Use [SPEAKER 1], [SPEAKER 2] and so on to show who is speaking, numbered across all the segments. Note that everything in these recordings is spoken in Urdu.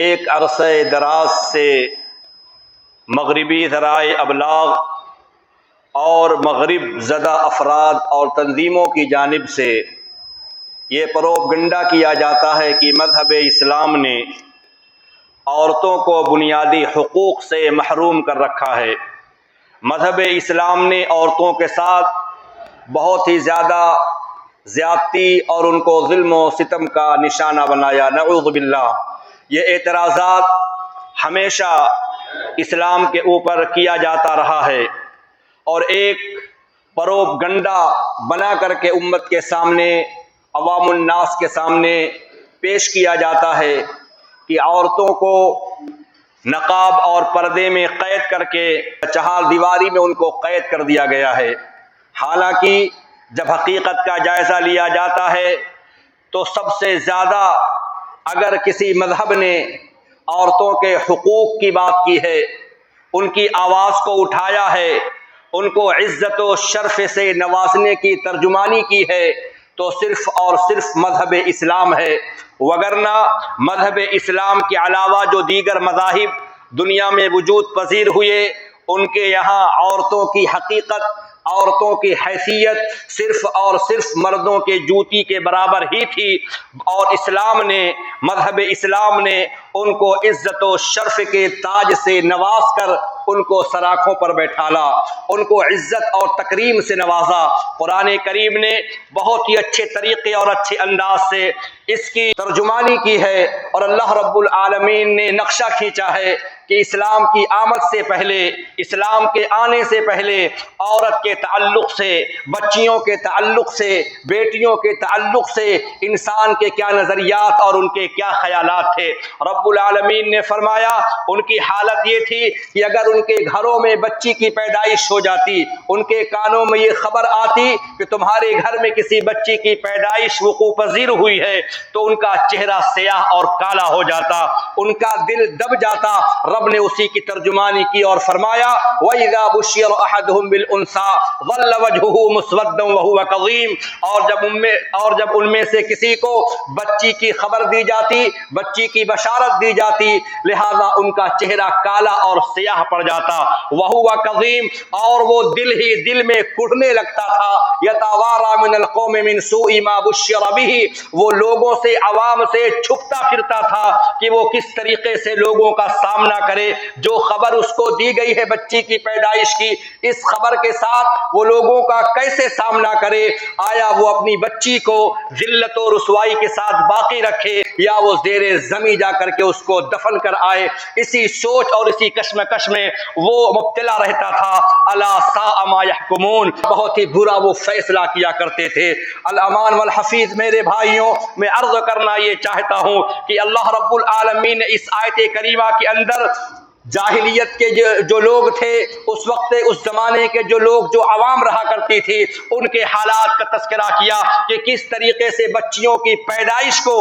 [SPEAKER 1] ایک عرصہ دراز سے مغربی ذرائع ابلاغ اور مغرب زدہ افراد اور تنظیموں کی جانب سے یہ پروپگنڈا کیا جاتا ہے کہ مذہب اسلام نے عورتوں کو بنیادی حقوق سے محروم کر رکھا ہے۔ مذہب اسلام نے عورتوں کے ساتھ بہت ہی زیادہ زیادتی اور ان کو ظلم و ستم کا نشانہ بنایا، نعوذ باللہ۔ یہ اعتراضات ہمیشہ اسلام کے اوپر کیا جاتا رہا ہے اور ایک پروپگنڈا بنا کر کے امت کے سامنے، عوام الناس کے سامنے پیش کیا جاتا ہے کہ عورتوں کو نقاب اور پردے میں قید کر کے چہار دیواری میں ان کو قید کر دیا گیا ہے۔ حالانکہ جب حقیقت کا جائزہ لیا جاتا ہے تو سب سے زیادہ اگر کسی مذہب نے عورتوں کے حقوق کی بات کی ہے، ان کی آواز کو اٹھایا ہے، ان کو عزت و شرف سے نوازنے کی ترجمانی کی ہے تو صرف اور صرف مذہب اسلام ہے۔ وگرنہ مذہب اسلام کے علاوہ جو دیگر مذاہب دنیا میں وجود پذیر ہوئے، ان کے یہاں عورتوں کی حقیقت، عورتوں کی حیثیت صرف اور صرف مردوں کے جوتی کے برابر ہی تھی، اور اسلام نے، مذہب اسلام نے ان کو عزت و شرف کے تاج سے نواز کر ان کو سراخوں پر بیٹھالا، ان کو عزت اور تکریم سے نوازا۔ قرآن کریم نے بہت ہی اچھے طریقے اور اچھے انداز سے اس کی ترجمانی کی ہے، اور اللہ رب العالمین نے نقشہ کھینچا ہے کہ اسلام کی آمد سے پہلے، اسلام کے آنے سے پہلے عورت کے تعلق سے، بچیوں کے تعلق سے، بیٹیوں کے تعلق سے انسان کے کیا نظریات اور ان کے کیا خیالات تھے۔ رب العالمین نے فرمایا ان کی حالت یہ تھی کہ اگر ان کے گھروں میں بچی کی پیدائش ہو جاتی، ان کے کانوں میں یہ خبر آتی کہ تمہارے گھر میں کسی بچی کی پیدائش وقوع پذیر ہوئی ہے، تو ان کا چہرہ سیاہ اور کالا ہو جاتا، ان کا دل دب جاتا۔ رب نے اسی کی ترجمانی کی اور فرمایا وَإِذَا بُشِّرَ أَحَدُهُم بِالْأُنثَىٰ ظَلَّ وَجْهُهُ مُسْوَدًّا وَهُوَ كَظِيمٌ، اور جب ان میں سے کسی کو بچی کی خبر دی جاتی، بچی کی بشارت دی جاتی، لہذا ان کا چہرہ کالا اور سیاہ پڑ جاتا، وَهُوَ كَظِيمٌ، اور وہ دل ہی دل میں کڑھنے لگتا تھا، يَتَوَارَىٰ مِنَ الْقَوْمِ مِنْ سُوءِ مَا بُشِّرَ بِهِ، وہ لوگوں سے، عوام سے چھپتا پھرتا تھا کہ وہ کس طریقے سے لوگوں کا سامنا کرے۔ جو خبر اس کو دی گئی ہے بچی کی پیدائش کی، اس خبر کے ساتھ وہ لوگوں کا کیسے سامنا کرے؟ آیا وہ اپنی بچی کو ذلت و رسوائی کے ساتھ باقی رکھے یا وہ زیر زمین جا کر کے اس کو دفن کر آئے؟ اسی سوچ اور اسی کشمکش میں وہ مبتلا رہتا تھا۔ الا ساء ما یحکمون، بہت ہی برا وہ فیصلہ کیا کرتے تھے۔ الامان والحفیظ میرے بھائیوں، میں عرض کرنا یہ چاہتا ہوں کہ اللہ رب العالمین نے اس آیت کریمہ کے اندر جاہلیت کے جو لوگ تھے، اس وقت اس زمانے کے جو لوگ، جو عوام رہا کرتی تھی، ان کے حالات کا تذکرہ کیا کہ کس طریقے سے بچیوں کی پیدائش کو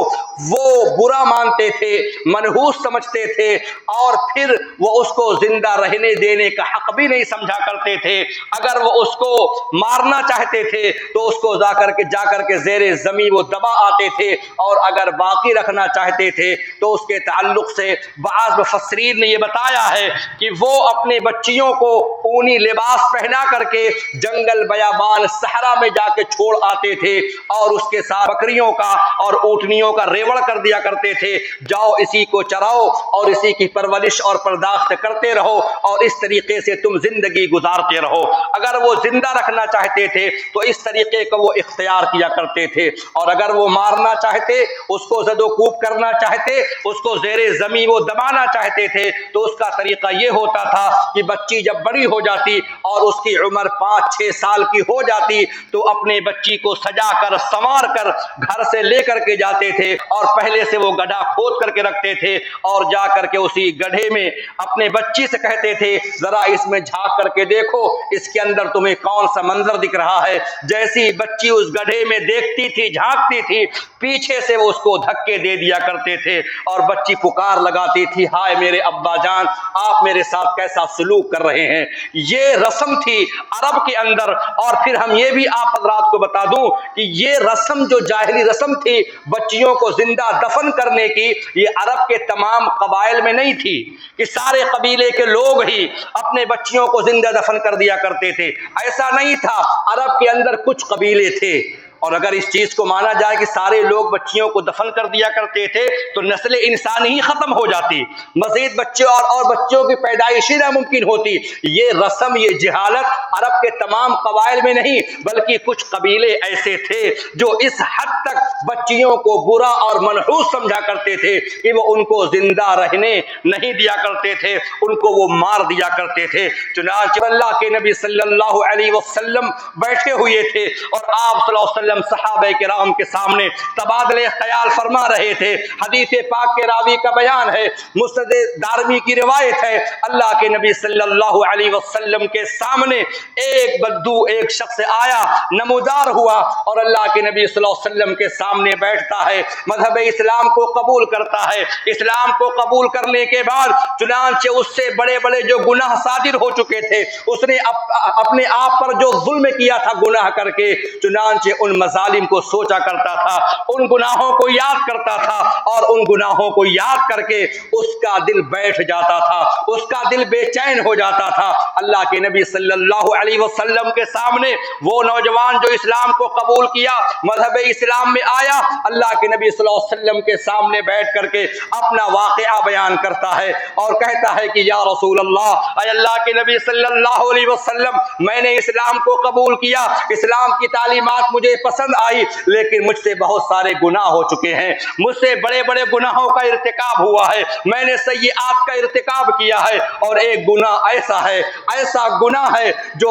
[SPEAKER 1] وہ برا مانتے تھے، منحوس سمجھتے تھے، اور پھر وہ اس کو زندہ رہنے دینے کا حق بھی نہیں سمجھا کرتے تھے۔ اگر وہ اس کو مارنا چاہتے تھے تو اس کو جا کر کے زیر زمین وہ دبا آتے تھے، اور اگر باقی رکھنا چاہتے تھے تو اس کے تعلق سے بعض مفسرین نے یہ بتایا ہے کہ وہ اپنے بچیوں کو اونی لباس پہنا کر کے جنگل بیابان صحرا میں جا کے چھوڑ آتے تھے، اور اس کے ساتھ بکریوں کا اور اونٹنیوں کا ریوڑ کر دیا کرتے تھے، جاؤ اسی کو چراؤ اور اسی کی پرورش اور پرداخت کرتے رہو، اور اس طریقے سے تم زندگی گزارتے رہو۔ اگر وہ زندہ رکھنا چاہتے تھے تو اس طریقے کو وہ اختیار کیا کرتے تھے، اور اگر وہ مارنا چاہتے، اس کو زد و کوب کرنا چاہتے، اس کو زیر زمین وہ دبانا چاہتے تھے، تو اس کا طریقہ یہ ہوتا تھا کہ بچی جب بڑی ہو جاتی اور اس کی عمر 5-6 سال کی ہو جاتی تو اپنے بچی کو سجا کر سنوار کر گھر سے لے کر کے جاتے تھے، اور پہلے سے وہ گڑھا کھود کر کے رکھتے تھے، اور جا کر کے اسی گڑھے میں اپنے بچی سے کہتے تھے ذرا اس میں جھانک کر کے دیکھو، اس کے اندر تمہیں کون سا منظر دکھ رہا ہے۔ جیسی بچی اس گڑھے میں دیکھتی تھی، جھانکتی تھی، پیچھے سے وہ اس کو دھکے دے دیا کرتے تھے، اور بچی پکار لگاتی تھی ہائے میرے ابا جان، آپ میرے ساتھ کیسا سلوک کر رہے ہیں۔ یہ رسم تھی عرب کے اندر۔ اور پھر ہم یہ بھی آپ حضرات کو بتا دوں کہ یہ رسم جو جاہلی رسم تھی بچیوں کو زندہ دفن کرنے کی، یہ عرب کے تمام قبائل میں نہیں تھی کہ سارے قبیلے کے لوگ ہی اپنے بچیوں کو زندہ دفن کر دیا کرتے تھے، ایسا نہیں تھا۔ عرب کے اندر کچھ قبیلے تھے، اور اگر اس چیز کو مانا جائے کہ سارے لوگ بچیوں کو دفن کر دیا کرتے تھے تو نسل انسانی ہی ختم ہو جاتی، مزید بچے اور بچوں کی پیدائش ہی ناممکن ہوتی۔ یہ رسم، یہ جہالت عرب کے تمام قبائل میں نہیں، بلکہ کچھ قبیلے ایسے تھے جو اس حد تک بچیوں کو برا اور منحوس سمجھا کرتے تھے کہ وہ ان کو زندہ رہنے نہیں دیا کرتے تھے، ان کو وہ مار دیا کرتے تھے۔ چنانچہ اللہ کے نبی صلی اللہ علیہ وسلم بیٹھے ہوئے تھے اور آپ صلی اللہ علیہ وسلم صحابہ کرام کے سامنے تبادلہ خیال فرما رہے تھے۔ حدیث پاک کے راوی کا بیان ہے، مسند دارمی کی روایت ہے، اللہ کے نبی صلی اللہ علیہ وسلم کے سامنے ایک بدو، ایک شخص آیا، نمودار ہوا اور اللہ کے نبی صلی اللہ علیہ وسلم کے سامنے بیٹھتا ہے، مذہب اسلام کو قبول کرتا ہے۔ اسلام کو قبول کرنے کے بعد چنانچہ اس سے بڑے بڑے جو گناہ صادر ہو چکے تھے، اس نے اپنے آپ پر جو ظلم کیا تھا گناہ کر کے، چنانچہ ان مظالم کو سوچا کرتا تھا، ان گناہوں کو یاد کرتا تھا، اور ان گناہوں کو یاد کر کے اس کا دل بیٹھ جاتا تھا، اس کا دل بے چین ہو جاتا تھا۔ اللہ کے نبی صلی اللہ علیہ وسلم کے سامنے وہ نوجوان جو اسلام کو قبول کیا، مذہب اسلام میں آیا، اللہ کے نبی صلی اللہ علیہ وسلم کے سامنے بیٹھ کر کے اپنا واقعہ بیان کرتا ہے اور کہتا ہے کہ یا رسول اللہ، اے اللہ کے نبی صلی اللہ علیہ وسلم، میں نے اسلام کو قبول کیا، اسلام کی تعلیمات مجھے پسند آئی، لیکن مجھ سے بہت سارے گناہ ہو چکے ہیں، مجھ سے بڑے بڑے گناہوں کا ارتکاب ہوا ہے، میں نے سیئات کا ارتکاب کیا ہے، اور ایک گناہ ایسا ہے، ایسا گناہ ہے جو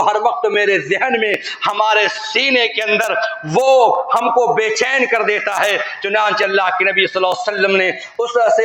[SPEAKER 1] ہر وقت میرے ذہن میں، ہمارے سینے کے اندر وہ ہم کو بے چین کر دیتا ہے۔ چنانچہ اللہ کے نبی صلی اللہ علیہ وسلم نے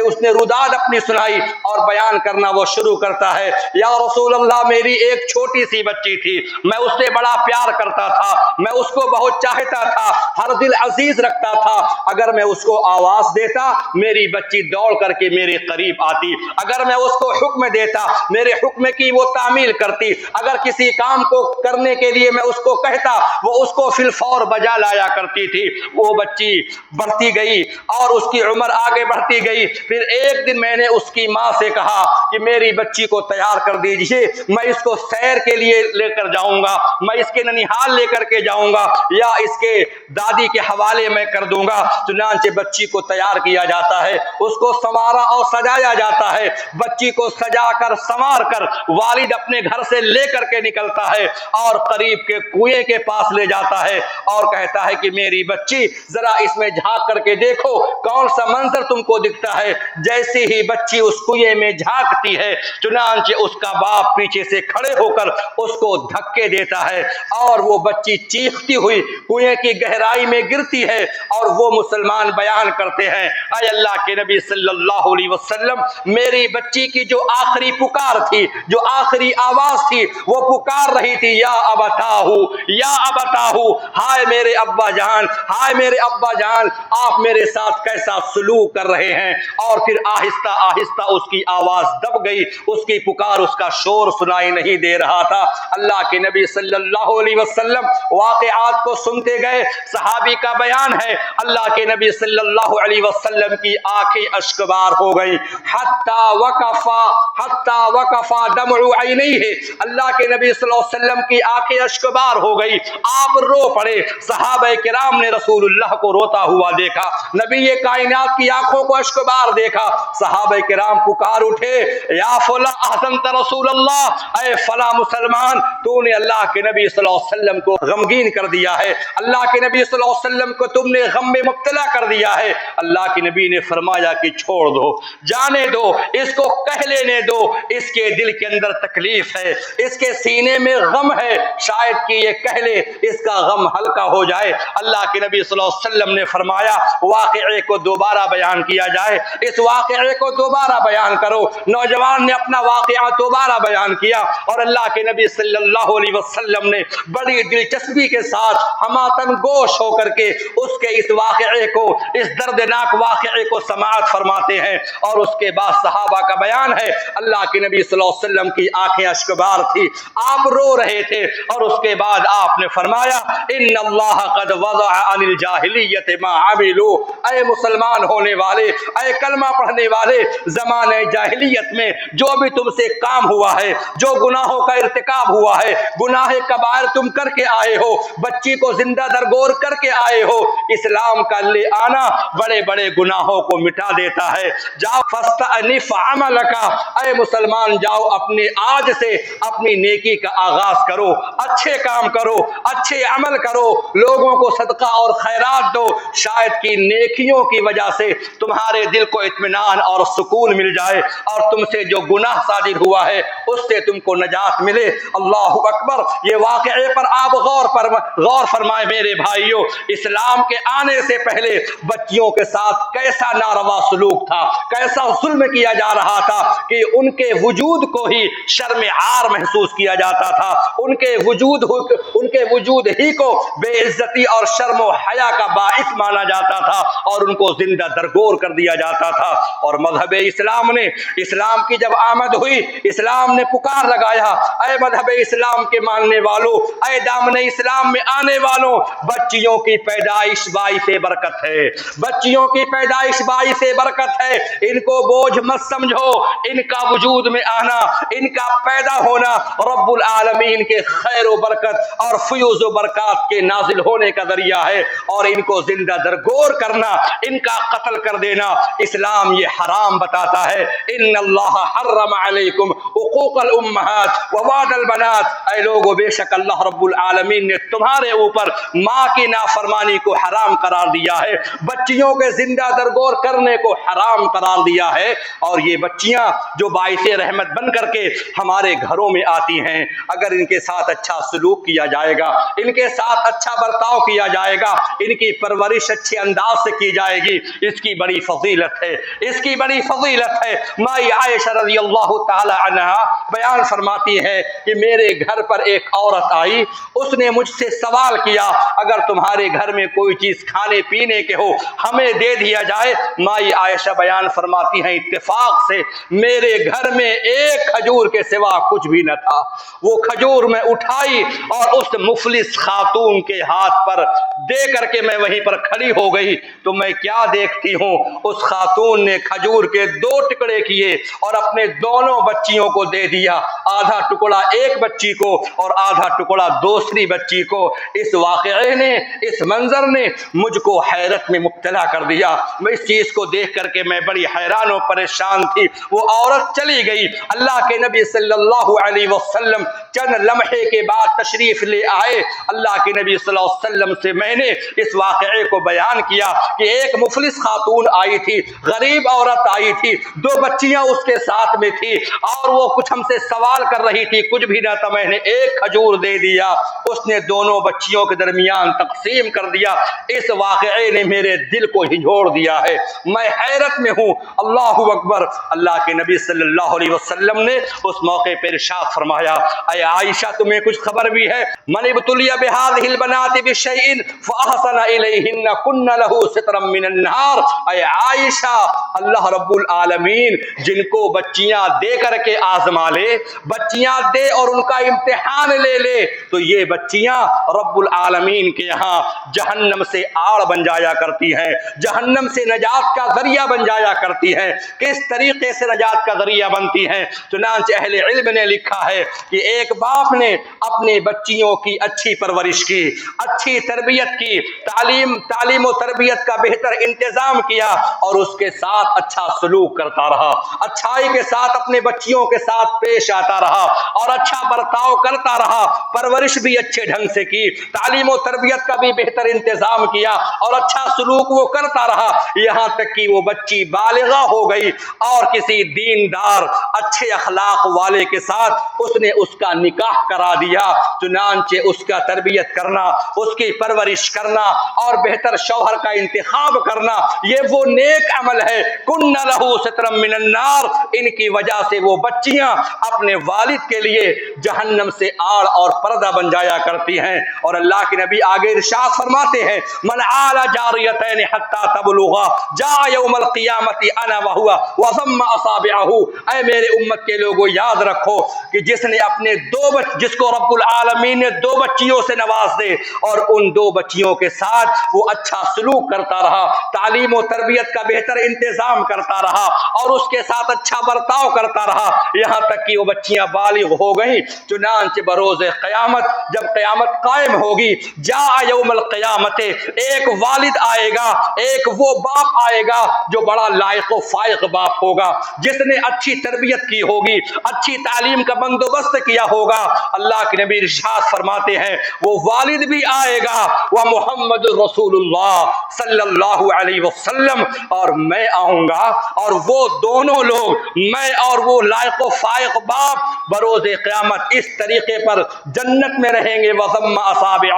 [SPEAKER 1] اس نے روداد اپنی سنائی اور بیان کرنا وہ شروع کرتا ہے، یا رسول اللہ، میری ایک چھوٹی سی بچی تھی، میں اس سے بڑا پیار کرتا تھا، میں اس کو بہت چاہتا تھا، ہر دل عزیز رکھتا تھا، اگر میں اس کو آواز دیتا میری بچی دوڑ کر کے میرے قریب آتی، اگر میں اس کو حکم دیتا میرے حکم کی وہ تعمیل کرتی، اگر کسی کام کو کرنے کے لیے میں اس کو کہتا وہ اس کو فی الفور بجا لایا کرتی تھی۔ وہ بچی بڑھتی گئی اور اس کی عمر آگے بڑھتی گئی، پھر ایک دن میں نے اس کی ماں سے کہا کہ میری بچی کو تیار کر دیجئے، میں اس کو سیر کے لیے لے کر جاؤں گا، میں اس کے ننیحال لے کر کے جاؤں گا، یا اس کے دادی کے حوالے میں کر دوں گا۔ چنانچہ بچی کو تیار کیا جاتا ہے، اس کو سنوارا اور سجایا جاتا ہے، بچی کو سجا کر سنوار کر والد اپنے گھر سے لے کر کے نکلتا ہے اور قریب کے کنویں کے پاس لے جاتا ہے اور کہتا ہے کہ میری بچی ذرا اس میں جھانک کر کے دیکھو کون سا منظر تم کو دکھتا ہے۔ جیسے ہی بچی اس کنویں میں جھانکتی ہے، چنانچہ اس کا باپ پیچھے سے کھڑے ہو کر اس کو دھکے دیتا ہے اور وہ بچی چیختی ہوئی کنویں کی گہرائی میں گرتی ہے، اور وہ مسلمان بیان کرتے ہیں، اے اللہ کے نبی صلی اللہ علیہ وسلم، میری بچی کی جو آخری پکار تھی، جو آخری آواز تھی، وہ پکار رہی تھی، یا ابتاہو، یا ابتاہو، ہائے میرے ابا جان، ہائے میرے ابا جان، آپ میرے ساتھ کیسا سلوک کر رہے ہیں۔ اور پھر آہستہ آہستہ اس کی آواز دب گئی، اس کی پکار، اس کا شور سنائی نہیں دے رہا تھا۔ اللہ کے نبی صلی اللہ علیہ وسلم واقعات کو سنتے گئے، صحابی کا بیان ہے، اللہ کے نبی صلی اللہ علیہ وسلم کی آنکھیں اشکبار ہو گئی، حتی وقفا دمع عینیہ، اللہ کے نبی صلی اللہ علیہ وسلم کی آنکھیں اشکبار ہو گئی، آپ رو پڑے۔ صحابہ کرام نے رسول اللہ کو روتا ہوا دیکھا، نبی کائنات کی آنکھوں کو اشکبار دیکھا، صحابہ کرام پکار اٹھے، یا فلاں احسنت رسول اللہ، اے فلاں مسلمان، تو نے اللہ کے نبی صلی اللہ علیہ وسلم کو غمگین کر دیا ہے، اللہ کے نبی صلی اللہ علیہ وسلم کو تم نے غم میں مبتلا کر دیا ہے۔ اللہ کے نبی نے فرمایا کہ چھوڑ دو، جانے دو، اس کو کہہ لینے دو، اس کے دل کے اندر تکلیف ہے، اس کے سینے میں غم ہے، شاید کہ یہ کہہ لے اس کا غم ہلکا ہو جائے۔ اللہ کے نبی صلی اللہ علیہ وسلم نے فرمایا واقعے کو دوبارہ بیان کیا جائے، اس واقعے کو دوبارہ بیان کرو۔ نوجوان نے اپنا واقعہ دوبارہ بیان کیا اور اللہ کے نبی صلی اللہ علیہ وسلم نے بڑی دلچسپی کے ساتھ ہماتن گوش ہو کر کے اس کے اس واقعے کو، اس دردناک واقعے کو سماعت فرماتے ہیں۔ اور اس کے بعد صحابہ کا بیان ہے، اللہ کے نبی صلی اللہ علیہ وسلم کی آنکھیں اشکبار تھی، آپ رو رہے تھے، اور اس کے بعد آپ نے فرمایا ان اللہ قد وضع عن الجاہلیت ما عملوا، اے مسلمان ہونے والے، اے کلمہ پڑھنے والے، زمانہ جاہلیت میں جو بھی تم سے کام ہوا ہے، جو گناہوں کا ارتکاب ہوا ہے، گناہ کبائر تم کر کے آئے ہو، بچی کو زندہ درگور کر کے آئے ہو، اسلام کا لے آنا بڑے بڑے گناہوں کو مٹا دیتا ہے۔ جاؤ فاستأنف عملک، اے مسلمان جاؤ اپنے آج سے اپنی نیکی کا آغاز کرو، اچھے کام کرو، اچھے عمل کرو، لوگوں کو صدقہ اور خیرات دو، شاید کہ نیکیوں کی وجہ سے تمہارے دل کو اطمینان اور سکون مل جائے، اور تم سے جو گناہ صادر ہوا ہے اس سے تم کو نجات ملے۔ اللہ اکبر۔ یہ واقعے پر آپ غور فرمائیں میرے بھائیوں، اسلام کے آنے سے پہلے بچیوں کے ساتھ کیسا ناروا سلوک تھا، کیسا ظلم کیا جا رہا تھا کہ ان کے وجود کو ہی شرم عار محسوس کیا جاتا تھا، ان کے وجود ہی کو بے عزتی اور شرم و حیا کا باعث مانا جاتا تھا، اور ان کو زندہ درگور کر دیا جاتا تھا۔ اور مذہب اسلام کی جب آمد ہوئی، اسلام نے پکار لگایا، اے مذہب اسلام کے ماننے والوں، اے دامن اسلام میں آنے والوں، بچیوں کی پیدائش باعث برکت ہے، بچیوں کی پیدائش باعث برکت ہے، ان کو بوجھ مت سمجھو، ان کا وجود میں آنا، ان کا پیدا ہونا رب العالمین کے خیر و برکت اور فیوز و برکات کے نازل ہونے کا ذریعہ ہے، اور ان کو زندہ درگور کرنا، ان کا قتل کر دینا اسلام یہ حرام بتاتا ہے۔ ان اللہ حرم علیکم حقوق الامہات ووعد البنات، اے لوگو بے شک اللہ رب العالمین نے تمہارے اوپر ماں کی نافرمانی کو حرام قرار دیا ہے، بچیوں کے زندہ درگور کرنے کو حرام قرار دیا ہے، اور یہ بچیاں جو باعث رحمت بن کر کے ہمارے گھروں میں آتی ہیں، اگر ان کے ساتھ اچھا سلوک کیا جائے گا، ان کے ساتھ اچھا برتاؤ کیا جائے گا، ان کی پرورش اچھے انداز سے کی جائے گی، اس کی بڑی فضیلت ہے، اس کی بڑی فضیلت ہے۔ مائی عائشہ رضی اللہ تعالی عنہا بیان فرماتی ہے کہ میرے گھر پر ایک عورت آئی، اس نے مجھ سے سوال کیا اگر تمہارے گھر میں کوئی چیز کھانے پینے کے ہو ہمیں دے دیا جائے۔ مائی عائشہ بیان فرماتی ہیں اتفاق سے میرے گھر میں ایک کھجور کے سوا کچھ بھی نہ تھا، وہ کھجور میں اٹھائی اور اس مفلس خاتون کے ہاتھ پر دے کر کے میں وہیں پر کھڑی ہو گئی، تو میں کیا دیکھتی ہوں، اس خاتون نے کھجور کے 2 ٹکڑے کیے اور اپنے دونوں بچیوں کو دے دیا، آدھا ٹکڑا ایک بچی کو اور آدھا ٹکڑا دوسری بچی کو۔ اس واقعے نے، اس منظر نے مجھ کو حیرت میں مبتلا کر دیا، میں اس چیز کو دیکھ کر کے میں بڑی حیران و پریشان تھی۔ وہ عورت چلی گئی، اللہ کے نبی صلی اللہ علیہ وسلم چند لمحے کے بعد تشریف لے آئے، اللہ کے نبی صلی اللہ علیہ وسلم سے میں نے اس واقعے کو بیان کیا کہ ایک مفلس خاتون آئی تھی، غریب عورت آئی تھی، 2 بچیاں اس کے ساتھ میں تھی، اور وہ کچھ ہم سے سوال کر رہی تھی، کچھ بھی نہ تھا، میں نے ایک کھجور دے دیا، اس نے دونوں بچیوں کے درمیان تقسیم کر دیا۔ اس واقعے نے میرے دل کو ہجوڑ دیا ہے، میں حیرت میں ہوں۔ اللہ اکبر۔ اللہ کے نبی صلی اللہ علیہ وسلم نے اس موقع پر ارشاد فرمایا، اے عائشہ تمہیں کچھ خبر بھی ہے؟ من ابتلی بهذه البنات بشيء فاحسن اليهن كن له سترا من النار۔ اے عائشہ، اللہ رب العالمین جن کو بچیاں دے کر کے آزما لے، بچیاں دے اور ان کا امتحان لے لے، تو یہ بچیاں رب العالمین کے یہاں جہنم سے آڑ بن جایا کرتی ہیں، جہنم سے نجات کا ذریعہ بن جایا کرتی ہیں۔ کس طریقے سے نجات کا ذریعہ بنتی ہیں؟ چنانچہ اہل علم نے لکھا ہے کہ ایک باپ نے اپنے بچیوں کی اچھی پرورش کی، اچھی تربیت کی، تعلیم و تربیت کا بہتر انتظام کیا، اور اس کے ساتھ اچھا سلوک کرتا رہا، اچھائی کے ساتھ اپنے بچیوں کے ساتھ پیش آتا رہا، اور اچھا برتاؤ کرتا رہا، پرورش بھی اچھے ڈھنگ سے کی، تعلیم و تربیت کا بھی بہتر انتظام کیا، اور اچھا سلوک وہ کرتا رہا، یہاں تک کہ وہ بچی بالغہ ہو گئی، اور کسی دیندار اچھے اخلاق والے کے ساتھ اس نے اس کا نکاح کرا دیا۔ چنانچہ اس کا تربیت کرنا، اس کی پرورش کرنا اور بہتر شوہر کا انتخاب کرنا، یہ وہ نیک عمل ہے۔ کن لہ سترا من النار، ان کی وجہ سے وہ بچیاں اپنے والد کے لیے جہنم سے آڑ اور پردہ بن جایا کرتی ہیں۔ اور اللہ اللہ کے نبی آگے ارشاد فرماتے ہیں من عال جاریتین حتی تبلغا جاء یوم القیامت انا وہوا وضم اصابعہ. اے میرے امت کے لوگوں یاد رکھو کہ جس نے اپنے جس کو رب العالمین نے 2 بچیوں سے نواز دے اور ان 2 بچیوں کے ساتھ وہ اچھا سلوک کرتا رہا، تعلیم و تربیت کا بہتر انتظام کرتا رہا اور اس کے ساتھ اچھا برتاؤ کرتا رہا یہاں تک کہ وہ بچیاں بالغ ہو گئیں، چنانچہ بروز قیامت جب قیامت قائم ہوگی جاء یوم القیامت ایک والد آئے گا، ایک وہ باپ آئے گا جو بڑا لائق و فائق باپ ہوگا جس نے اچھی تربیت کی ہوگی، اچھی تعلیم کا بندوبست کیا ہوگا. اللہ کے نبی ارشاد فرماتے ہیں وہ والد بھی آئے گا وہ محمد رسول اللہ صلی اللہ علیہ وسلم اور میں آؤں گا اور وہ دونوں لوگ میں اور وہ لائق و فائق باپ بروز قیامت اس طریقے پر جنت میں رہیں گے. وضم اصابعہ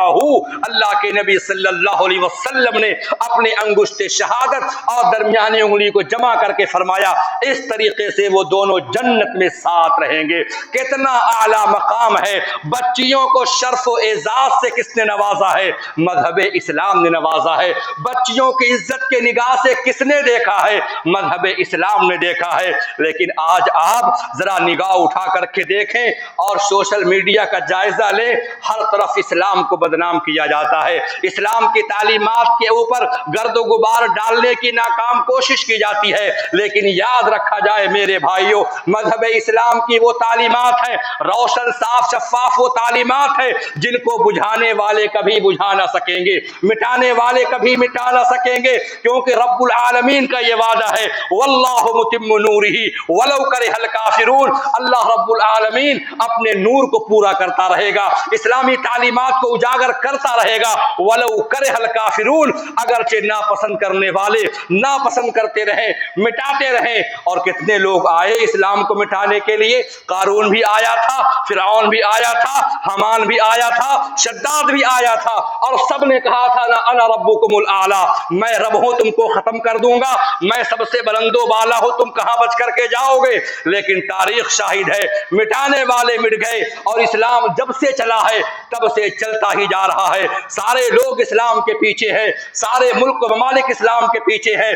[SPEAKER 1] اللہ کے نبی صلی اللہ علیہ وسلم نے اپنے انگشت شہادت اور درمیانی انگلی کو جمع کر کے فرمایا اس طریقے سے وہ دونوں جنت میں ساتھ رہیں گے. کتنا اعلیٰ مقام ہے. بچیوں کو شرف و اعزاز سے کس نے نوازا ہے؟ مذہب اسلام نے نوازا ہے. بچیوں کی عزت کے نگاہ سے کس نے دیکھا ہے؟ مذہب اسلام نے دیکھا ہے. لیکن آج آپ ذرا نگاہ اٹھا کر کے دیکھیں اور سوشل میڈیا کا جائزہ لیں، ہر طرف اسلام کو بدنام کیا جاتا ہے، اسلام کی تعلیمات کے اوپر گرد و غبار ڈالنے کی ناکام کوشش کی جاتی ہے. لیکن یاد رکھا جائے میرے بھائیوں، مذہب اسلام کی وہ تعلیمات ہیں، روشن صاف شفاف وہ تعلیمات ہیں جن کو بجھانے والے کبھی بجھا نہ سکیں گے، مٹانے والے کبھی مٹا نہ سکیں گے، کیونکہ رب العالمین کا یہ وعدہ ہے واللہ متم نورہ ولو کرہ الکافرون. اللہ رب العالمین اپنے نور کو پورا کرتا رہے گا، اسلامی تعلیمات کو اجاگر کرتا رہے گا ولو کرہ الکافرون، اگرچہ ناپسند کرنے والے ناپسند کرتے رہیں، مٹاتے رہیں. اور کتنے لوگ آئے اسلام کو مٹانے کے لیے، قارون بھی آیا تھا، فرعون بھی آیا تھا، حمان بھی آیا تھا، شداد بھی آیا تھا اور سب نے کہا تھا انا ربکم الاعلی، میں رب ہوں تم کو ختم کر دوں گا، میں سب سے بلند و بالا ہوں، تم کہاں بچ کر کے جاؤ گے. لیکن تاریخ شاہد ہے مٹانے والے مٹ گئے اور اسلام جب سے چلا ہے تب سے چلتا ہی جا رہا ہے. سارے لوگ اسلام کے پیچھے ہیں، سارے ملک و ممالک اسلام کے پیچھے ہیں،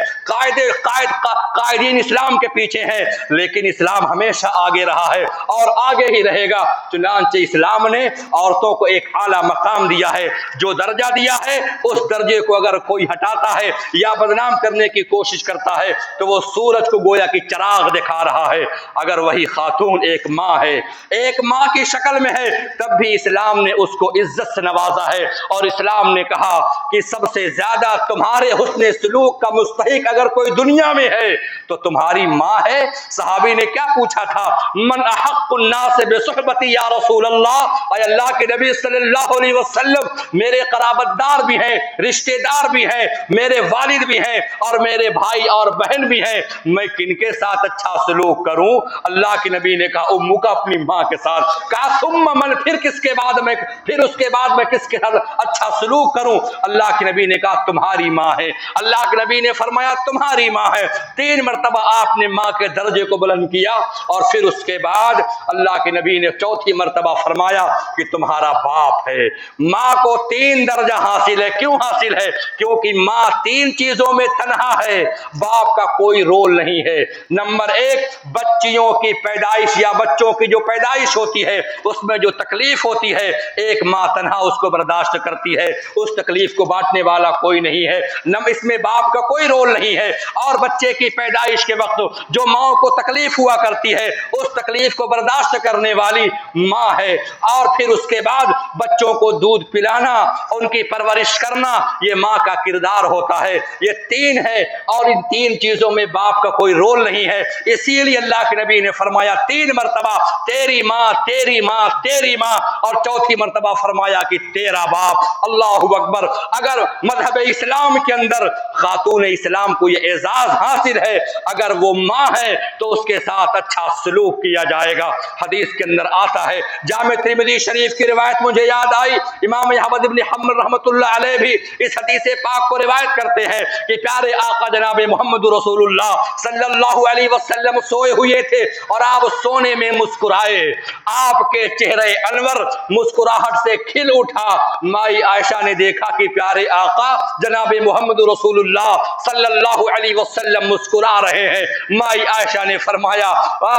[SPEAKER 1] قائدین اسلام کے پیچھے ہیں، لیکن اسلام ہمیشہ آگے رہا ہے اور آگے ہی رہے گا. چنانچہ اسلام نے عورتوں کو ایک اعلیٰ مقام دیا ہے، جو درجہ دیا ہے اس درجے کو اگر کوئی ہٹاتا ہے یا بدنام کرنے کی کوشش کرتا ہے تو وہ سورج کو گویا کہ چراغ دکھا رہا ہے. اگر وہی خاتون ایک ماں ہے، ایک ماں کی شکل میں ہے، تب بھی اسلام نے اس کو عزت سے نوازا ہے اور اسلام نے کہا کہ سب سے زیادہ تمہارے حسن سلوک کا مستحق اگر کوئی دنیا میں ہے تو تمہاری ماں ہے. صحابی نے کیا پوچھا تھا؟ من احق الناس بصحبتی یا رسول اللہ، اے اللہ کے نبی صلی اللہ علیہ وسلم میرے قرابت دار بھی ہیں، رشتہ دار بھی ہیں، میرے والد بھی ہیں اور میرے بھائی اور بہن بھی ہیں، میں کن کے ساتھ اچھا سلوک کروں؟ اللہ کے نبی نے کہا امک، اپنی ماں کے ساتھ. کہا ثم من، پھر اس کے بعد میں کس کے ساتھ اچھا سلوک کروں؟ اللہ کے نبی نے کہا تمہاری ماں ہے. اللہ کے نبی نے فرمایا تمہاری ماں ہے. 3 مرتبہ آپ نے ماں کے درجے کو بلند کیا اور پھر اس کے بعد اللہ کے نبی نے 4تھی مرتبہ فرمایا کہ تمہارا باپ ہے. ماں کو 3 درجہ حاصل ہے. کیوں حاصل ہے؟ کیونکہ ماں 3 چیزوں میں تنہا ہے، باپ کا کوئی رول نہیں ہے. نمبر 1، بچیوں کی پیدائش یا بچوں کی جو پیدائش ہوتی ہے اس میں جو تکلیف ہوتی ہے ایک ماں تنہا اس کو برداشت کرتی ہے، اس تکلیف کو بانٹنے والا کوئی نہیں ہے. اس میں باپ کا کوئی رول نہیں ہے. اور بچے کی پیدائش کے وقت جو ماں کو تکلیف ہوا کرتی ہے اس تکلیف کو برداشت کرنے والی ماں ہے. اور پھر اس کے بعد بچوں کو دودھ پلانا، ان کی پرورش کرنا، یہ ماں کا کردار ہوتا ہے. یہ 3 ہے اور ان 3 چیزوں میں باپ کا کوئی رول نہیں ہے. اسی لیے اللہ کے نبی نے فرمایا 3 مرتبہ تیری ماں، تیری ماں، تیری ماں، اور 4تھی مرتبہ فرمایا کہ تیرا باپ. اللہ اکبر. اگر مذہب اسلام کے اندر خاتون اسلام کو یہ اعزاز حاصل ہے اگر وہ ماں ہے تو اس کے ساتھ اچھا سلوک کیا جائے گا. حدیث کے اندر آتا ہے، جامع ترمذی شریف کی روایت مجھے یاد آئی، امام احمد بن حنبل رحمۃ اللہ علیہ بھی اس حدیث پاک کو روایت کرتے ہیں کہ پیارے آقا جناب محمد رسول اللہ صلی اللہ علیہ وسلم سوئے ہوئے تھے اور آپ سونے میں مسکرائے، آپ کے چہرے انور مسکراہٹ سے کھل اٹھا۔ مائی عائشہ نے دیکھا کہ پیارے آقا جناب محمد رسول اللہ صلی اللہ علیہ وسلم مسکرا رہے ہیں۔ مائی عائشہ نے فرمایا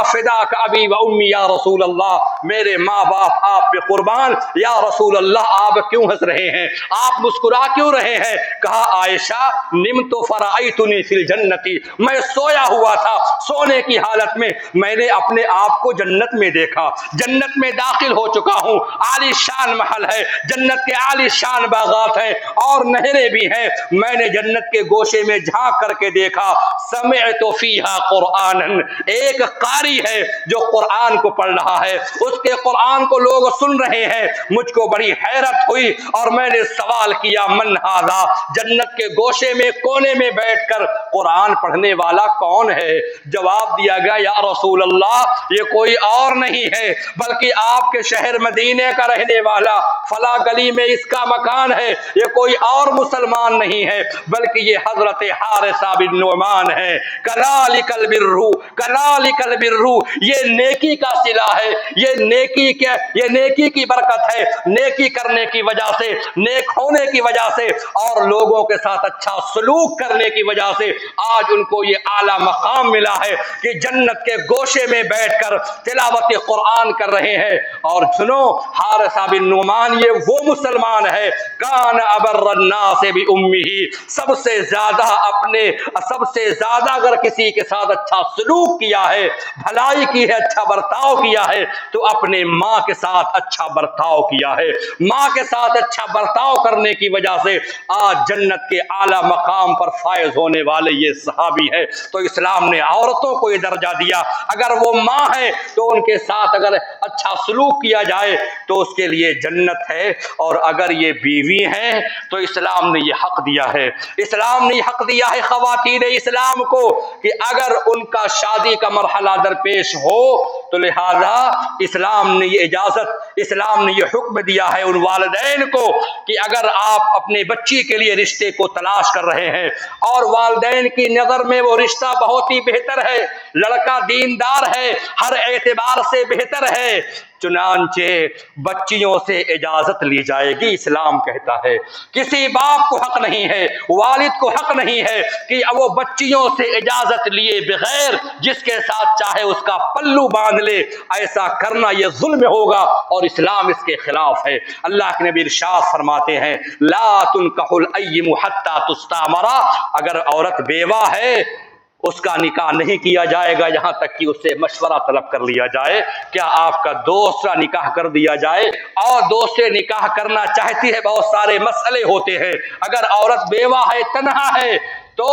[SPEAKER 1] فداک ابی و امی یا رسول اللہ، میرے ماں باپ آپ پہ قربان، یا رسول اللہ آپ کیوں ہنس رہے ہیں، آپ مسکرا کیوں رہے ہیں؟ کہا عائشہ نمت فرأیتنی فی الجنتی، میں سویا ہوا تھا، سونے کی حالت میں میں نے اپنے آپ کو جنت میں دیکھا، جنت میں داخل ہو چکا ہوں، عالی شان محل ہے، جنت کے عالی شان باغات ہیں اور نہریں بھی ہیں، میں نے جنت کے گوشے میں جھانک کر کے دیکھا، سمعت فیہا قرآنا، ایک قاری ہے جو قرآن کو پڑھ رہا ہے، اس کے قرآن کو لوگ سن رہے ہیں، مجھ کو بڑی حیرت ہوئی اور میں نے سوال کیا من ھذا، جنت کے گوشے میں کونے میں بیٹھ کر قرآن پڑھنے والا کون ہے؟ جواب دیا گیا یا رسول اللہ یہ کوئی اور نہیں ہے بلکہ آپ کے شہر مدینے کا رہنے والا، فلاں گلی میں اس کا مکان ہے، یہ کوئی اور مسلمان نہیں ہے بلکہ یہ حضرت حارثہ بن نعمان ہے۔ کذالک البر، کذالک البر، یہ نیکی کا صلہ ہے، یہ نیکی کی برکت ہے، نیکی کرنے کی وجہ سے، نیک ہونے کی وجہ سے اور لوگوں کے ساتھ اچھا سلوک کرنے کی وجہ سے آج ان کو یہ اعلیٰ مقام ملا ہے کہ جنت کے گوشے میں بیٹھ کر تلاوت قرآن کر رہے ہیں۔ اور سنو حارثہ بن نعمان یہ وہ مسلمان ہے کان ابر الناس بامہ، سب سے زیادہ اگر کسی کے ساتھ اچھا سلوک کیا ہے، بھلائی کی ہے، اچھا برتاؤ کیا ہے تو اپنے ماں کے ساتھ اچھا برتاؤ کیا ہے، ماں کے ساتھ اچھا برتاؤ کرنے کی وجہ سے آج جنت کے اعلیٰ مقام پر فائز ہونے والے یہ صحابی ہے۔ تو اسلام نے عورتوں کو یہ درجہ دیا، اگر وہ ماں ہے تو ان کے ساتھ اگر اچھا سلوک کیا جائے تو اس کے لیے جنت ہے، اور اگر یہ بیوی ہیں تو اسلام نے یہ حق دیا ہے، اسلام نے یہ حق دیا ہے خواتین اسلام کو کہ اگر ان کا شادی کا مرحلہ درپیش ہو تو لہذا اسلام نے یہ اجازت، اسلام نے یہ حکم دیا ہے ان والدین کو کہ اگر آپ اپنے بچی کے لیے رشتے کو تلاش کر رہے ہیں اور والدین کی نظر میں وہ رشتہ بہت ہی بہتر ہے، لڑکا دیندار ہے، ہر اعتبار سے بہتر ہے، چنانچہ بچیوں سے اجازت لی جائے گی۔ اسلام کہتا ہے کسی باپ کو حق نہیں ہے، والد کو حق نہیں ہے کہ وہ بچیوں سے اجازت لیے بغیر جس کے ساتھ چاہے اس کا پلو باندھ لے، ایسا کرنا یہ ظلم ہوگا اور اسلام اس کے خلاف ہے۔ اللہ کے نبی ارشاد فرماتے ہیں لا تنکح الایم حتی تستأمر، اگر عورت بیوہ ہے اس کا نکاح نہیں کیا جائے گا یہاں تک کہ اس سے مشورہ طلب کر لیا جائے۔ کیا آپ کا دوسرا نکاح کر دیا جائے اور دوسرے نکاح کرنا چاہتی ہے، بہت سارے مسئلے ہوتے ہیں، اگر عورت بیوہ ہے، تنہا ہے تو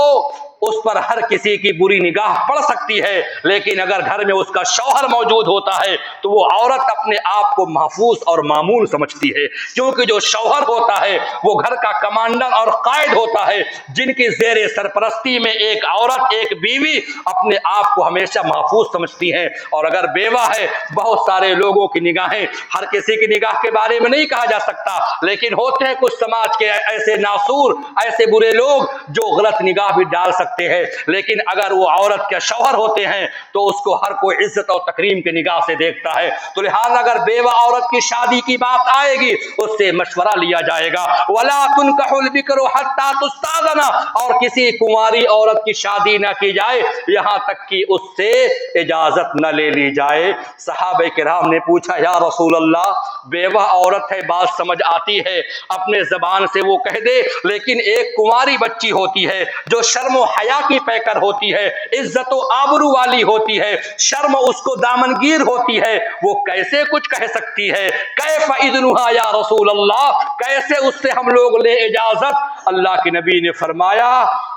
[SPEAKER 1] اس پر ہر کسی کی بری نگاہ پڑ سکتی ہے، لیکن اگر گھر میں اس کا شوہر موجود ہوتا ہے تو وہ عورت اپنے آپ کو محفوظ اور معمول سمجھتی ہے، کیونکہ جو شوہر ہوتا ہے وہ گھر کا کمانڈر اور قائد ہوتا ہے، جن کی زیر سرپرستی میں ایک عورت، ایک بیوی اپنے آپ کو ہمیشہ محفوظ سمجھتی ہے۔ اور اگر بیوہ ہے، بہت سارے لوگوں کی نگاہیں، ہر کسی کی نگاہ کے بارے میں نہیں کہا جا سکتا، لیکن ہوتے ہیں کچھ سماج کے ایسے ناسور، ایسے برے لوگ جو غلط نگاہ بھی ڈال سکتے ہیں، لیکن اگر وہ عورت کے شوہر ہوتے ہیں تو اس کو ہر کوئی عزت اور تکریم کی نگاہ سے دیکھتا ہے۔ تو لہٰذا اگر بیوہ عورت کی شادی کی بات آئے گی اس سے مشورہ لیا جائے گا۔ وَلَا تُنْكَحُ الْبِكْرُ حَتَّى تُسْتَأْذَنَ، اور کسی کنواری عورت کی شادی نہ کی جائے یہاں تک کہ اس سے اجازت نہ لے لی جائے۔ صحابہ کرام نے پوچھا یا رسول اللہ بیوہ عورت ہے، بات سمجھ آتی ہے، اپنے زبان سے وہ کہہ دے، لیکن ایک کنواری بچی ہوتی ہے جو شرم و حیا کی پیکر ہوتی ہے، عزت و آبرو والی ہوتی ہے، شرم اس کو دامنگیر ہوتی ہے، وہ کیسے کچھ کہہ سکتی ہے؟ کیف اذنھا یا رسول اللہ، کیسے اس سے ہم لوگ لے اجازت؟ اللہ کے نبی نے فرمایا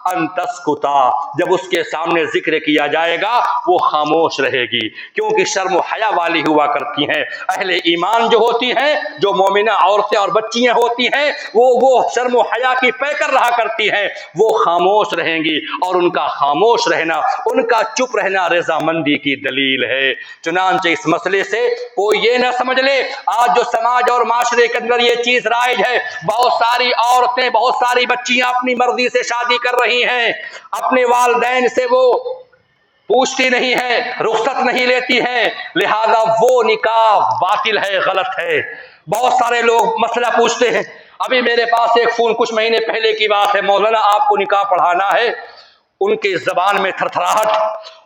[SPEAKER 1] ان تسکتا، جب اس کے سامنے ذکر کیا جائے گا وہ خاموش رہے گی، کیونکہ شرم و حیا والی ہوا کرتی ہیں۔ اہل ایمان جو ہوتی ہیں، جو مومنہ عورتیں اور بچیاں ہوتی ہیں، وہ شرم و حیا کی پیکر رہا کرتی ہیں، وہ خاموش رہیں گی، اور ان کا خاموش رہنا، ان کا چپ رہنا رضامندی کی دلیل ہے۔ چنانچہ اس مسئلے سے کوئی یہ نہ سمجھ لے آج جو سماج اور معاشرے کے اندر یہ چیز رائج ہے، بہت ساری عورتیں، بہت ساری بچیاں اپنی مرضی سے شادی کر رہی ہیں، اپنے والدین سے وہ پوچھتی نہیں ہے، رخصت نہیں لیتی ہے، لہذا وہ نکاح باطل ہے، غلط ہے۔ بہت سارے لوگ مسئلہ پوچھتے ہیں، ابھی میرے پاس ایک فون کچھ مہینے پہلے کی بات ہے، مولانا آپ کو نکاح پڑھانا ہے۔ ان کی زبان میں تھرتھراہٹ،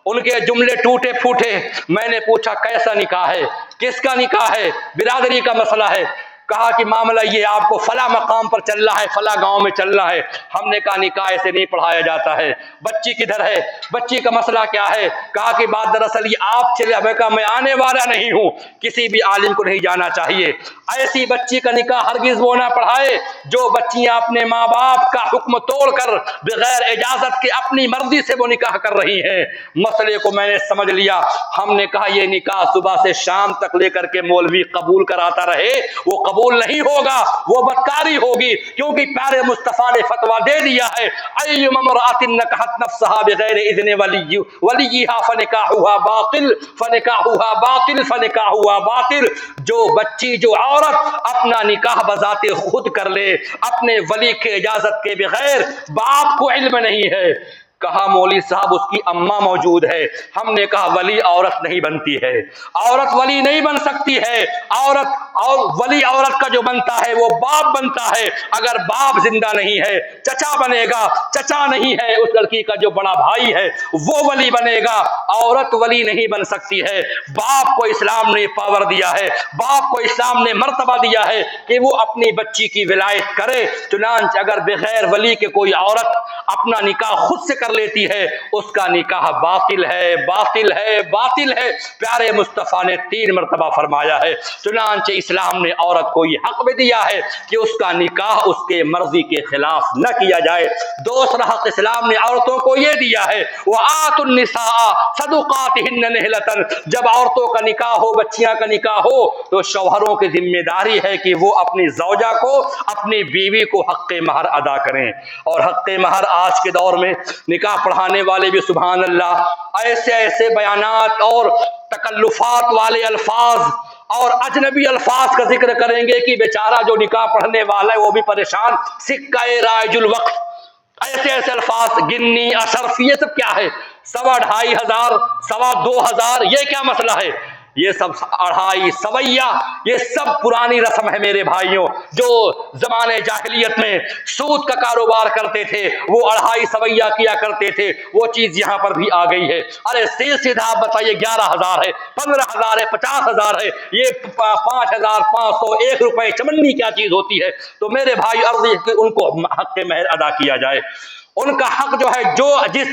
[SPEAKER 1] ان کے جملے ٹوٹے پھوٹے۔ میں نے پوچھا کیسا نکاح ہے، کس کا نکاح ہے، برادری کا مسئلہ ہے؟ کہا کہ معاملہ یہ آپ کو فلاں مقام پر چل رہا ہے، فلاں گاؤں میں چل رہا ہے۔ ہم نے کہا نکاح ایسے نہیں پڑھایا جاتا ہے۔ بچی کدھر ہے، بچی کا مسئلہ کیا ہے؟ کہا کہ بات دراصل یہ آپ چلے، میں کہا میں آنے والا نہیں ہوں، کسی بھی عالم کو نہیں جانا چاہیے۔ ایسی بچی کا نکاح ہرگز وہ نہ پڑھائے جو بچیاں اپنے ماں باپ کا حکم توڑ کر بغیر اجازت کے اپنی مرضی سے وہ نکاح کر رہی ہیں۔ مسئلے کو میں نے سمجھ لیا۔ ہم نے کہا یہ نکاح صبح سے شام تک لے کر کے مولوی قبول کراتا رہے، وہ قبول نہیں ہوگا، وہ بدکاری ہوگی، کیونکہ پیارے مصطفیٰ نے فتویٰ دے دیا ہے ایما امرأۃ نکحت نفسها بغیر اذن ولیھا فنکاحها باطل فنکاحها باطل فنکاحها باطل۔ جو بچی، جو عورت اپنا نکاح بذات خود کر لے اپنے ولی کے اجازت کے بغیر، باپ کو علم نہیں ہے، کہا مولوی صاحب اس کی اماں موجود ہے۔ ہم نے کہا ولی عورت نہیں بنتی ہے، عورت ولی نہیں بن سکتی ہے۔ عورت اور ولی عورت کا جو بنتا ہے وہ باپ بنتا ہے۔ اگر باپ زندہ نہیں ہے چچا بنے گا، چچا نہیں ہے اس لڑکی کا جو بڑا بھائی ہے وہ ولی بنے گا۔ عورت ولی نہیں بن سکتی ہے۔ باپ کو اسلام نے پاور دیا ہے، باپ کو اسلام نے مرتبہ دیا ہے کہ وہ اپنی بچی کی ولایت کرے۔ چنانچہ اگر بغیر ولی کے کوئی عورت اپنا نکاح خود سے کر لیتی ہے، اس کا نکاح باطل ہے، باطل ہے، باطل ہے۔ پیارے مصطفیٰ نے 3 مرتبہ فرمایا ہے۔ چنانچہ اسلام نے عورت کو یہ حق بھی دیا ہے کہ اس کا نکاح اس کے مرضی کے خلاف نہ کیا جائے۔ دوسرا حق اسلام نے عورتوں کو یہ دیا ہے وَآتُوا النِّسَاءَ صَدُقَاتِهِنَّ نِحْلَةً۔ جب عورتوں کا نکاح ہو، بچیاں کا نکاح ہو، تو شوہروں کی ذمہ داری ہے کہ وہ اپنی زوجہ کو، اپنی بیوی کو حق مہر ادا کریں۔ اور حق مہر آج کے دور میں نکاح پڑھانے والے بھی سبحان اللہ ایسے ایسے بیانات اور تکلفات والے الفاظ اور اجنبی الفاظ کا ذکر کریں گے کہ بیچارہ جو نکاح پڑھنے والا ہے وہ بھی پریشان۔ سکہ رائج الوقت، ایسے ایسے الفاظ، گنی، اشرف، یہ سب کیا ہے؟ 2500، 2500، یہ کیا مسئلہ ہے؟ یہ سب 2.5 سویہ، یہ سب پرانی رسم ہے میرے بھائیوں۔ جو زمانے جاہلیت میں سود کا کاروبار کرتے تھے وہ 2.5 سویہ کیا کرتے تھے، وہ چیز یہاں پر بھی آ گئی ہے۔ ارے سیدھا آپ بتائیے 11,000 ہے، 15,000 ہے، 50,000 ہے، یہ 5,500، 1 روپے چمنی کیا چیز ہوتی ہے؟ تو میرے بھائی عرض ہے کہ ان کو حق مہر ادا کیا جائے۔ ان کا حق جو ہے،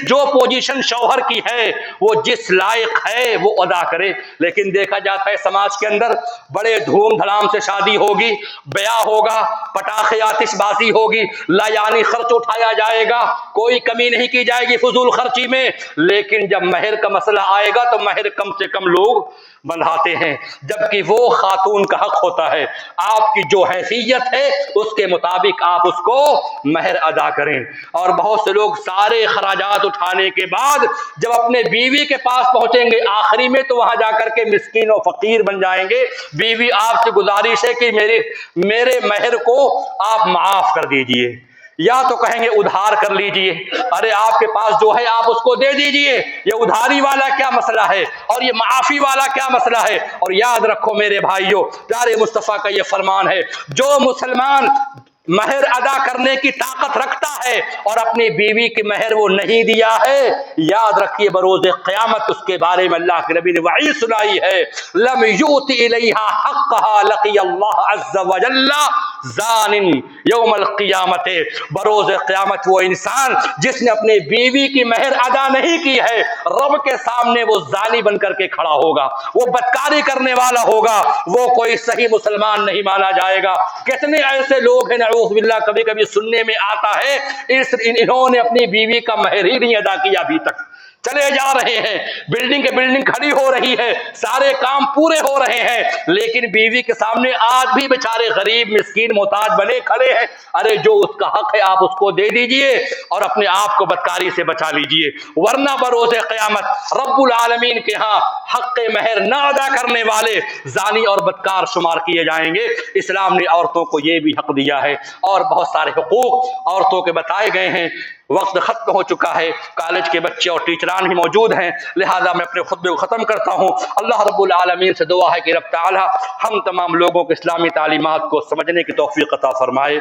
[SPEAKER 1] جو پوزیشن شوہر کی ہے، وہ جس لائق ہے وہ ادا کرے۔ لیکن دیکھا جاتا ہے سماج کے اندر بڑے دھوم دھڑام سے شادی ہوگی، بیاہ ہوگا، پٹاخے آتش بازی ہوگی، لایانی خرچ اٹھایا جائے گا، کوئی کمی نہیں کی جائے گی فضول خرچی میں، لیکن جب مہر کا مسئلہ آئے گا تو مہر کم سے کم لوگ بندھاتے ہیں، جبکہ وہ خاتون کا حق ہوتا ہے آپ کی جو حیثیت ہے اس کے مطابق آپ اس کو مہر ادا کریں۔ اور بہت سے لوگ سارے خراجات اٹھانے کے بعد جب اپنے بیوی کے پاس پہنچیں گے آخری میں تو وہاں جا کر کے مسکین و فقیر بن جائیں گے۔ بیوی آپ سے گزارش ہے کہ میرے مہر کو آپ معاف کر دیجئے، یا تو کہیں گے ادھار کر لیجئے۔ ارے آپ کے پاس جو ہے آپ اس کو دے دیجئے، یہ ادھاری والا کیا مسئلہ ہے اور یہ معافی والا کیا مسئلہ ہے؟ اور یاد رکھو میرے بھائیوں، پیارے مصطفیٰ کا یہ فرمان ہے، جو مسلمان مہر ادا کرنے کی طاقت رکھتا ہے اور اپنی بیوی کی مہر وہ نہیں دیا ہے، یاد رکھیے بروز قیامت اس کے بارے میں اللہ کے نبی نے وعید سنائی ہے، لم یؤت الیہا حقہا لقی اللہ عز وجل زان یوم القیامت۔ بروز قیامت وہ انسان جس نے اپنی بیوی کی مہر ادا نہیں کی ہے، رب کے سامنے وہ زانی بن کر کے کھڑا ہوگا، وہ بدکاری کرنے والا ہوگا، وہ کوئی صحیح مسلمان نہیں مانا جائے گا۔ کتنے ایسے لوگ ہیں نعوذ باللہ، کبھی کبھی سننے میں آتا ہے انہوں نے اپنی بیوی کا مہر ہی نہیں ادا کیا ابھی تک، چلے جا رہے ہیں، بلڈنگ کے بلڈنگ کھڑی ہو رہی ہے، سارے کام پورے ہو رہے ہیں، لیکن بیوی کے سامنے آج بھی بیچارے غریب مسکین محتاج بنے کھڑے ہیں۔ ارے جو اس کا حق ہے آپ اس کو دے دیجئے اور اپنے آپ کو بدکاری سے بچا لیجئے، ورنہ بروز قیامت رب العالمین کے ہاں حق مہر نہ ادا کرنے والے زانی اور بدکار شمار کیے جائیں گے۔ اسلام نے عورتوں کو یہ بھی حق دیا ہے اور بہت سارے حقوق عورتوں کے بتائے گئے ہیں۔ وقت ختم ہو چکا ہے، کالج کے بچے اور ٹیچران ہی موجود ہیں، لہٰذا میں اپنے خطبے کو ختم کرتا ہوں۔ اللہ رب العالمین سے دعا ہے کہ رب تعالی ہم تمام لوگوں کو اسلامی تعلیمات کو سمجھنے کی توفیق عطا فرمائے۔